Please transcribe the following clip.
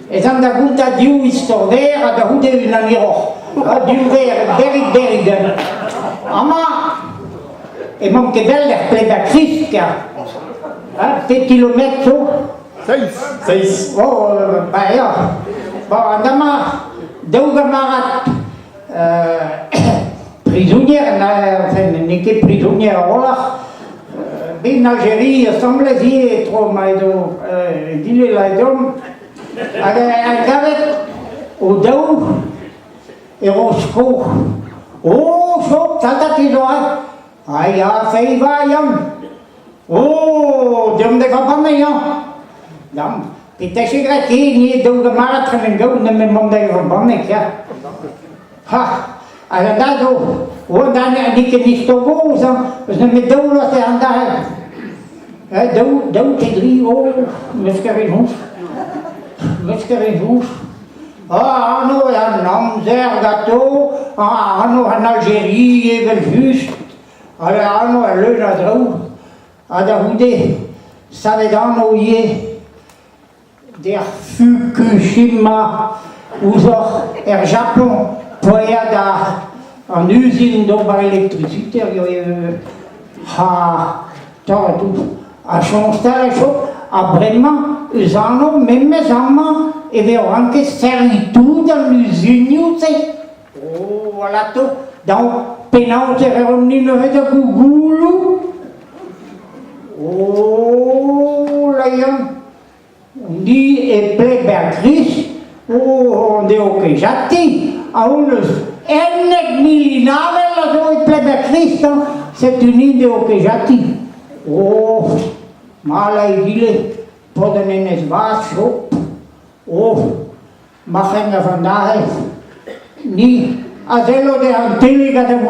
Et dan da gunta diu istorder a da houde un aniro. Diu berig. Ama, e mam ket bel er pleba kriska. Te kilometro. 6. Oh, ba ya. Ba, andama, daouga marat prisonnière, enfin, n'est que prisonnière, voilà. Ben Algérie, semble dire trop maïdo, dile l'aidom. Elle gavet au daou et au secours. Oh, chaud, salta tes oreilles. Aïe, a fait vaillant. Oh, Dieu me défend pas meilleur. Dan, peut-être que gratuit, ni daou marat, ne go, ne me demande pas mais quoi. Ha. Alors là, on a dit que ni stogo, je me doule à faire daou t'es oh, Mescarinous. Ah, nous, un Amzer gâteau, ah, nous, en Algérie, et juste. Alors, nous, le Nadrou, à Daoudé, ça va dans nos yeux, der Fukushima, ou Japon. Poyada en usine d'electricité, a changé la chose, a vraiment, usano, même mes amants, et verront que c'est tout dans l'usine, tu sais. Oh, voilà tout. Donc, pénal, c'est revenu le fait de Gougoulou. Oh, là, on dit, et plébéatrice, oh, on dit, ok, j'attends. A unos millinave la sua plebe Cristo, c'est une idée que j'attends. Oh, mala idile, poden in het water. Oh, mag ik vandaag niet als de Antilles gaan